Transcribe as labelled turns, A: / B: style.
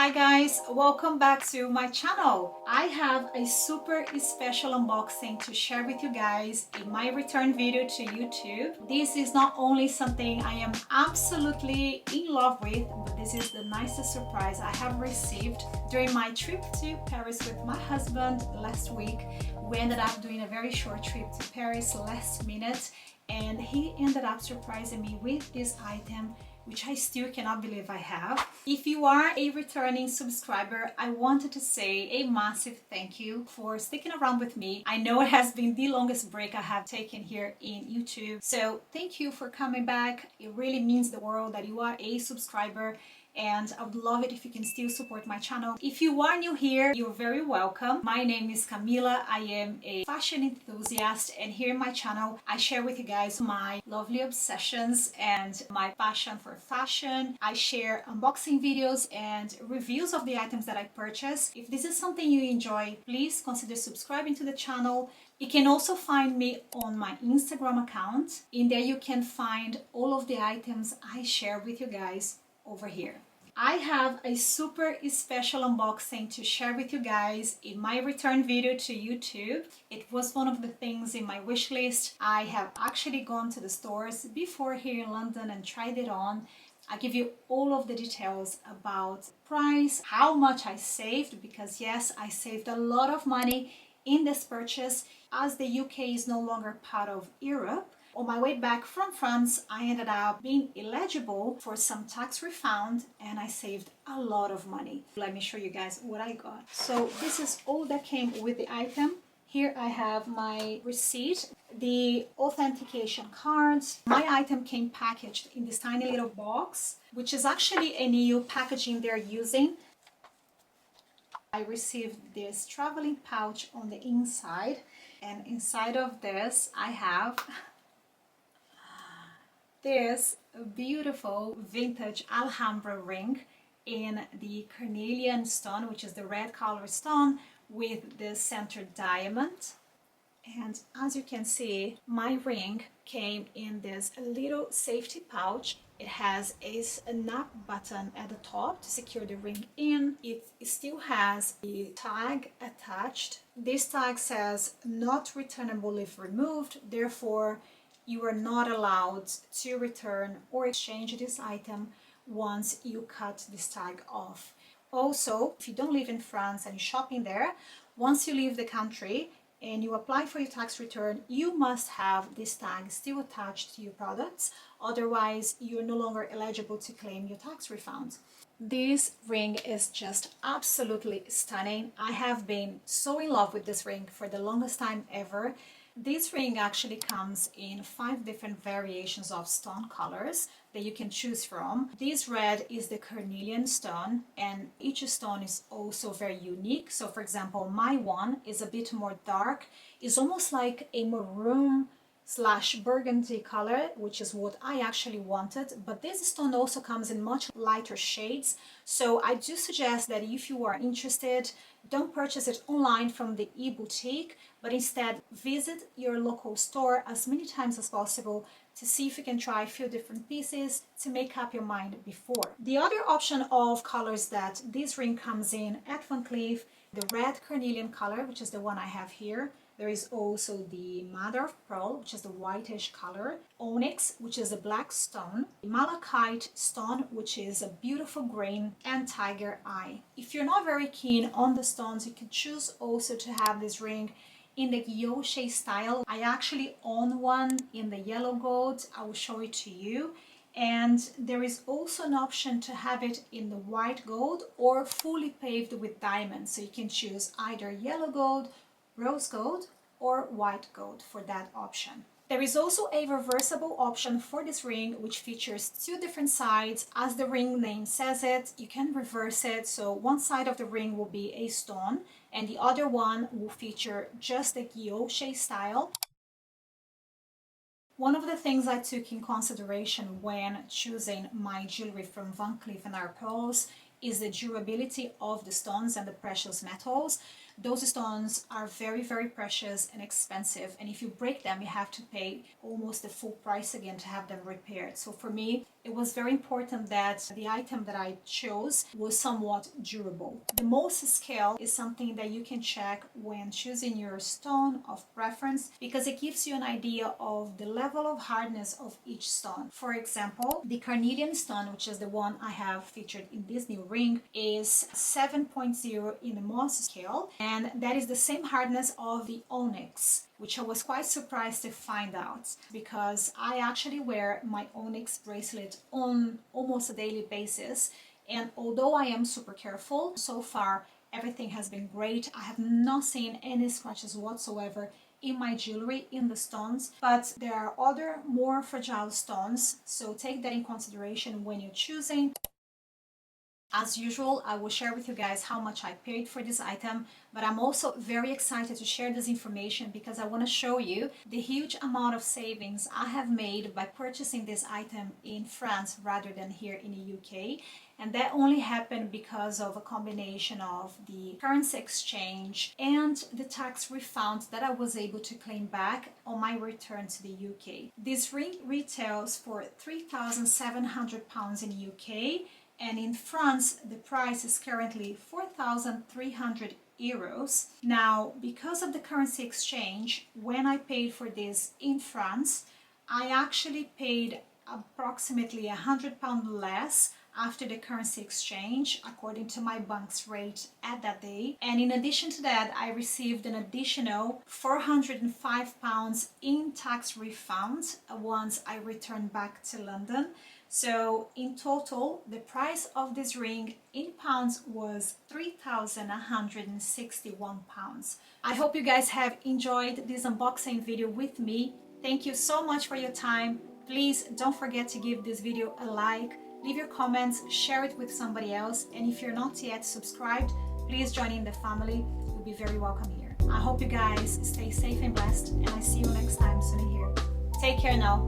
A: Hi guys, welcome back to my channel. I have a super special unboxing to share with you guys in my return video to YouTube. This is not only something I am absolutely in love with, but this is the nicest surprise I have received during my trip to Paris with my husband last week. We ended up doing a very short trip to Paris last minute, and he ended up surprising me with this item, which I still cannot believe I have. If you are a returning subscriber, I wanted to say a massive thank you for sticking around with me. I know it has been the longest break I have taken here in YouTube, so thank you for coming back. It really means the world that you are a subscriber, and I would love it if you can still support my channel. If you are new here, you're very welcome. My name is Camila. I am a fashion enthusiast, and here in my channel I share with you guys my lovely obsessions and my passion for fashion. I share unboxing videos and reviews of the items that I purchase. If this is something you enjoy, please consider subscribing to the channel. You can also find me on my Instagram account. In there you can find all of the items I share with you guys over here. I have a super special unboxing to share with you guys in my return video to YouTube. It was one of the things in my wish list. I have actually gone to the stores before here in London and tried it on. I give you all of the details about price, how much I saved, because yes, I saved a lot of money in this purchase as the UK is no longer part of Europe. On my way back from France, I ended up being eligible for some tax refund, and I saved a lot of money. Let me show you guys what I got. So this is all that came with the item. Here I have my receipt, the authentication cards. My item came packaged in this tiny little box, which is actually a new packaging they're using. I received this traveling pouch on the inside, and inside of this I have this beautiful vintage Alhambra ring in the Carnelian stone, which is the red color stone with the centered diamond. And as you can see, my ring came in this little safety pouch. It has a snap button at the top to secure the ring in. It still has the tag attached. This tag says not returnable if removed, therefore you are not allowed to return or exchange this item once you cut this tag off. Also, if you don't live in France and you're shopping there, once you leave the country and you apply for your tax return, you must have this tag still attached to your products. Otherwise, you're no longer eligible to claim your tax refund. This ring is just absolutely stunning. I have been so in love with this ring for the longest time ever. This ring actually comes in 5 different variations of stone colors that you can choose from. This red is the Carnelian stone, and each stone is also very unique. So for example, my one is a bit more dark. It's almost like a maroon / burgundy color, which is what I actually wanted, but this stone also comes in much lighter shades. So I do suggest that if you are interested, don't purchase it online from the e-boutique, but instead visit your local store as many times as possible to see if you can try a few different pieces to make up your mind before. The other option of colors that this ring comes in at Van Cleef, the red carnelian color, which is the one I have here. There is also the mother of pearl, which is the whitish color, onyx, which is a black stone, malachite stone, which is a beautiful green, and tiger eye. If you're not very keen on the stones, you can choose also to have this ring in the guilloche style. I actually own one in the yellow gold. I will show it to you. And there is also an option to have it in the white gold or fully paved with diamonds. So you can choose either yellow gold, rose gold, or white gold for that option. There is also a reversible option for this ring, which features 2 different sides. As the ring name says it, you can reverse it. So one side of the ring will be a stone and the other one will feature just the guilloche style. One of the things I took in consideration when choosing my jewelry from Van Cleef Arpels is the durability of the stones and the precious metals. those stones are very, very precious and expensive, and if you break them, you have to pay almost the full price again to have them repaired. So for me, it was very important that the item that I chose was somewhat durable. The Mohs scale is something that you can check when choosing your stone of preference, because it gives you an idea of the level of hardness of each stone. For example, the Carnelian stone, which is the one I have featured in this new ring, is 7.0 in the Mohs scale, and that is the same hardness of the onyx, which I was quite surprised to find out, because I actually wear my onyx bracelet on almost a daily basis, and although I am super careful, so far everything has been great. I have not seen any scratches whatsoever in my jewelry, in the stones, but there are other more fragile stones, so take that in consideration when you're choosing. As usual, I will share with you guys how much I paid for this item, but I'm also very excited to share this information because I want to show you the huge amount of savings I have made by purchasing this item in France rather than here in the UK. And that only happened because of a combination of the currency exchange and the tax refund that I was able to claim back on my return to the UK. This ring retails for £3,700 in the UK, and in France the price is currently 4,300 euros. Now, because of the currency exchange, when I paid for this in France, I actually paid approximately £100 less after the currency exchange, according to my bank's rate at that day. And in addition to that, I received an additional £405 in tax refund once I returned back to London. So in total, the price of this ring in pounds was £3,161. I hope you guys have enjoyed this unboxing video with me. Thank you so much for your time. Please don't forget to give this video a like, leave your comments, share it with somebody else, and if you're not yet subscribed, please join in the family. You'll be very welcome here. I hope you guys stay safe and blessed, and I see you next time soon here. Take care now.